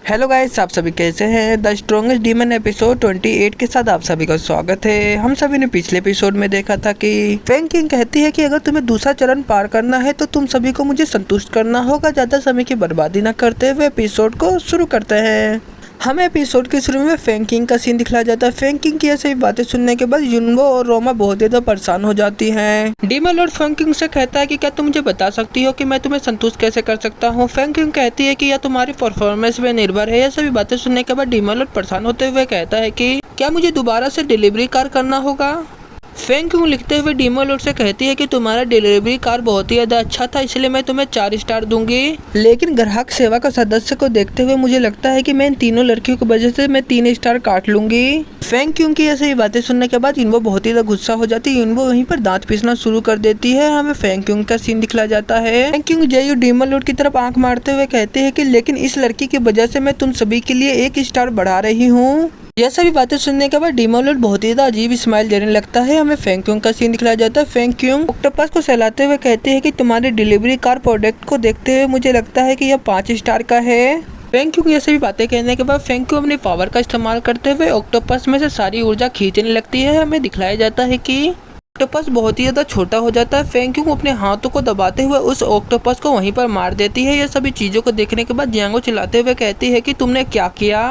Hello guys, आप सभी कैसे हैं। द स्ट्रॉन्गेस्ट डीमन एपिसोड 28 के साथ आप सभी का स्वागत है। हम सभी ने पिछले एपिसोड में देखा था कि फैंग किंग कहती है कि अगर तुम्हें दूसरा चरण पार करना है तो तुम सभी को मुझे संतुष्ट करना होगा। ज़्यादा समय की बर्बादी न करते हुए एपिसोड को शुरू करते हैं। हमें एपिसोड के शुरू में फैंग किंग का सीन दिखलाया जाता है। फैंग किंग की ऐसी बातें सुनने के बाद युनबो और रोमा बहुत ज़्यादा परेशान हो जाती हैं। डीमन लॉर्ड फैंग किंग से कहता है कि क्या तुम मुझे बता सकती हो कि मैं तुम्हें संतुष्ट कैसे कर सकता हूँ। फैंग किंग कहती है कि यह तुम्हारी परफॉर्मेंस पे निर्भर है। यह सभी बातें सुनने के बाद डीमन लॉर्ड परेशान होते हुए कहता है कि क्या मुझे दोबारा से डिलीवरी कार करना होगा। फैंग किंग लिखते हुए डीमन लॉर्ड से कहती है कि तुम्हारा डिलीवरी कार बहुत ही ज़्यादा अच्छा था, इसलिए मैं तुम्हें 4 स्टार दूंगी। लेकिन ग्राहक सेवा का सदस्य को देखते हुए मुझे लगता है कि मैं इन तीनों लड़कियों की वजह से मैं 3 स्टार काट लूंगी। फैंग किंग की ऐसी बातें सुनने के बाद इनको बहुत ही ज़्यादा गुस्सा हो जाती है। इनको वहीं पर दांत पीसना शुरू कर देती है। हमें फैंग किंग का सीन दिखला जाता है। फैंग किंग जेयू डीमन लॉर्ड की तरफ आंख मारते हुए कहते हैं कि लेकिन इस लड़की की वजह से मैं तुम सभी के लिए 1 स्टार बढ़ा रही हूँ। यह सभी बातें सुनने के बाद डीमन लॉर्ड बहुत ही ज़्यादा अजीब स्माइल देने लगता है। हमें फैंग किंग का सीन दिखलाया जाता है। फैंग किंग ऑक्टोपस को सहलाते हुए कहते हैं कि तुम्हारे डिलीवरी कार प्रोडक्ट को देखते हुए मुझे लगता है कि यह 5 स्टार का है। फैंग किंग ये सभी बातें कहने के बाद फैंग किंग अपनी पावर का इस्तेमाल करते हुए ऑक्टोपस में से सारी ऊर्जा खींचने लगती है। हमें दिखलाया जाता है कि ऑक्टोपस बहुत ही ज़्यादा छोटा हो जाता है। फैंग किंग अपने हाथों को दबाते हुए उस ऑक्टोपस को वहीं पर मार देती है। यह सभी चीज़ों को देखने के बाद जियांगो चिल्लाते हुए कहती है कि तुमने क्या किया।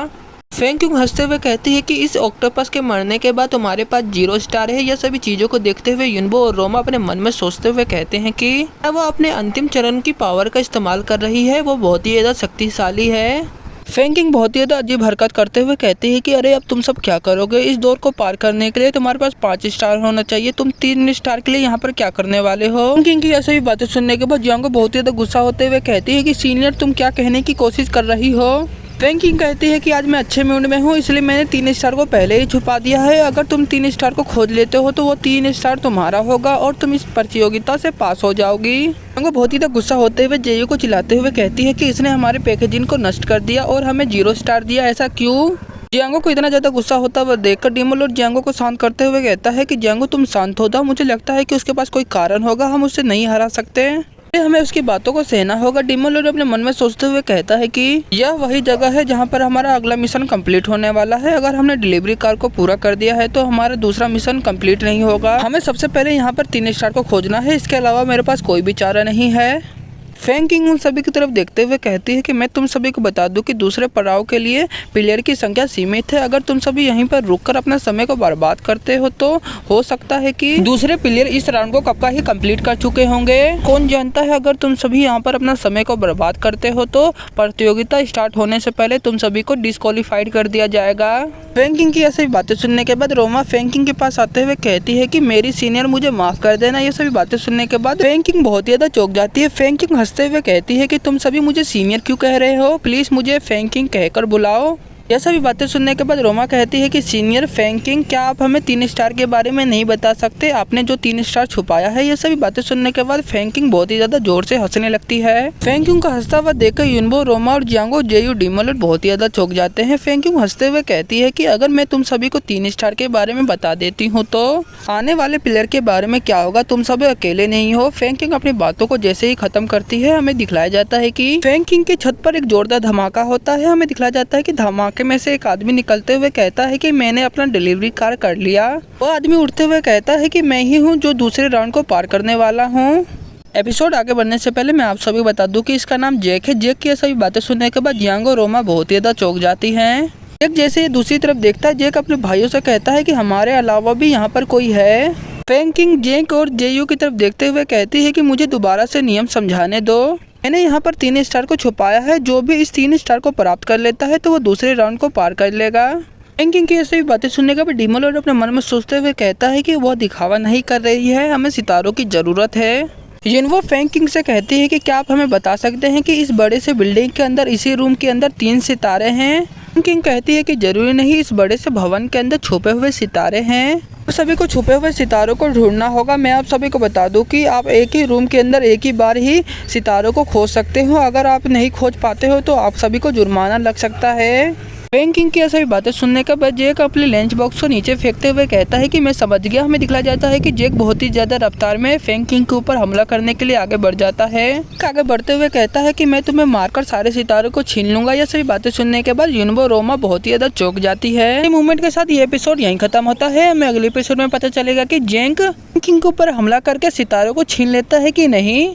फैंग किंग हंसते हुए कहती है कि इस ऑक्टोपस के मरने के बाद तुम्हारे पास 0 स्टार है। यह सभी चीज़ों को देखते हुए युनबो और रोमा अपने मन में सोचते हुए कहते हैं कि वो अपने अंतिम चरण की पावर का इस्तेमाल कर रही है, वो बहुत ही ज़्यादा शक्तिशाली है। फैंग किंग बहुत ही ज़्यादा अजीब हरकत करते हुए कहती है कि अरे अब तुम सब क्या करोगे। इस दौर को पार करने के लिए तुम्हारे पास 5 स्टार होना चाहिए, तुम 3 स्टार के लिए यहाँ पर क्या करने वाले हो। फैंग किंग की ऐसी भी बातें सुनने के बाद जियांगो बहुत ही ज़्यादा गुस्सा होते हुए कहती है कि सीनियर तुम क्या कहने की कोशिश कर रही हो। फैंग किंग कहती है कि आज मैं अच्छे मूड में हूँ, इसलिए मैंने 3 स्टार को पहले ही छुपा दिया है। अगर तुम 3 स्टार को खोज लेते हो तो वो 3 स्टार तुम्हारा होगा और तुम इस प्रतियोगिता से पास हो जाओगी। वो बहुत ही गुस्सा होते हुए जेयू को चिल्लाते हुए कहती है कि इसने हमारे पैकेजिंग को नष्ट कर दिया और हमें 0 स्टार दिया, ऐसा क्यों। जियांगो को इतना ज़्यादा गुस्सा होता हुआ देखकर डीमन लॉर्ड जियांगो को शांत करते हुए कहता है कि जियांगो तुम शांत हो जाओ, मुझे लगता है कि उसके पास कोई कारण होगा, हम उससे नहीं हरा सकते, हमें उसकी बातों को सहना होगा। डीमन लॉर्ड अपने मन में सोचते हुए कहता है कि यह वही जगह है जहां पर हमारा अगला मिशन कंप्लीट होने वाला है। अगर हमने डिलीवरी कार को पूरा कर दिया है तो हमारा दूसरा मिशन कंप्लीट नहीं होगा। हमें सबसे पहले यहां पर 3 स्टार को खोजना है, इसके अलावा मेरे पास कोई भी चारा नहीं है। फैंग किंग उन सभी की तरफ देखते हुए कहती है कि मैं तुम सभी को बता दूं कि दूसरे पड़ाव के लिए प्लेयर की संख्या सीमित है। अगर तुम सभी यहीं पर रुककर अपना समय को बर्बाद करते हो तो हो सकता है कि दूसरे प्लेयर इस राउंड को कब का ही कंप्लीट कर चुके होंगे। कौन जानता है, अगर तुम सभी यहाँ पर अपना समय को बर्बाद करते हो तो प्रतियोगिता स्टार्ट होने से पहले तुम सभी को डिस्क्वालीफाइड कर दिया जाएगा। फैंग किंग की ऐसी बातें सुनने के बाद रोमा फैंग किंग के पास आते हुए कहती है कि मेरी सीनियर मुझे माफ कर देना। ये सभी बातें सुनने के बाद फैंग किंग बहुत ज़्यादा चौंक जाती है। फैंग किंग हंसते हुए कहती है कि तुम सभी मुझे सीनियर क्यों कह रहे हो, प्लीज मुझे फैंग किंग कहकर बुलाओ। यह सभी बातें सुनने के बाद रोमा कहती है कि सीनियर फैंग किंग, क्या आप हमें 3 स्टार के बारे में नहीं बता सकते, आपने जो 3 स्टार छुपाया है। यह सभी बातें सुनने के बाद फैंग किंग बहुत ही ज्यादा जोर से हंसने लगती है। फैंग किंग का हंसता हुआ देखकर युनबो, रोमा और जियांगो, जेयू, डीमन लॉर्ड बहुत ही ज्यादा चौंक जाते हैं। फैंग किंग हंसते हुए कहती है कि अगर मैं तुम सभी को 3 स्टार के बारे में बता देती हूँ तो आने वाले प्लेयर के बारे में क्या होगा, तुम सब अकेले नहीं हो। फैंग किंग अपनी बातों को जैसे ही खत्म करती है हमें दिखलाया जाता है कि फैंग किंग की छत पर एक जोरदार धमाका होता है। हमें दिखलाया जाता है कि धमाके में से एक आदमी निकलते हुए कहता है कि मैंने अपना डिलीवरी कार कर लिया। वो आदमी उठते हुए कहता है कि मैं ही हूँ जो दूसरे राउंड को पार करने वाला हूँ। एपिसोड आगे बढ़ने से पहले मैं आप सभी बता दूं कि इसका नाम जैक है। जैक की सभी बातें सुनने के बाद जियांगो, रोमा बहुत ही ज्यादा चौंक जाती हैं। जैक जैसे ही दूसरी तरफ देखता है, जैक अपने भाइयों से कहता है कि हमारे अलावा भी यहाँ पर कोई है। फैंग किंग जैक और जेयू की तरफ देखते हुए कहती है कि मुझे दोबारा से नियम समझाने दो। मैंने यहाँ पर 3 स्टार को छुपाया है, जो भी इस 3 स्टार को प्राप्त कर लेता है तो वो दूसरे राउंड को पार कर लेगा। फैंग किंग की ऐसी बातें सुनने के बाद डीमन लॉर्ड अपने मन में सोचते हुए कहता है कि वह दिखावा नहीं कर रही है, हमें सितारों की जरूरत है। युनबो फैंग किंग से कहती है कि क्या आप हमें बता सकते हैं कि इस बड़े से बिल्डिंग के अंदर, इसी रूम के अंदर 3 सितारे हैं। फैंग किंग कहती है कि जरूरी नहीं, इस बड़े से भवन के अंदर छुपे हुए सितारे हैं, सभी को छुपे हुए सितारों को ढूंढना होगा। मैं आप सभी को बता दूं कि आप एक ही रूम के अंदर एक ही बार ही सितारों को खोज सकते हो। अगर आप नहीं खोज पाते हो तो आप सभी को जुर्माना लग सकता है। बैंकिंग की सभी बातें सुनने के बाद जैक अपने लंच बॉक्स को नीचे फेंकते हुए कहता है कि मैं समझ गया। हमें दिखलाया जाता है कि जैक बहुत ही ज्यादा रफ्तार में बैंकिंग के ऊपर हमला करने के लिए आगे बढ़ जाता है। आगे बढ़ते हुए कहता है कि मैं तुम्हें मारकर सारे सितारों को छीन लूंगा। यह सभी बातें सुनने के बाद यूनिबो रोमा बहुत ही ज्यादा चौंक जाती है। इस मूवमेंट के साथ ये एपिसोड यहीं खत्म होता है। हमें अगले एपिसोड में पता चलेगा कि जैक बैंकिंग के ऊपर हमला करके सितारों को छीन लेता है कि नहीं।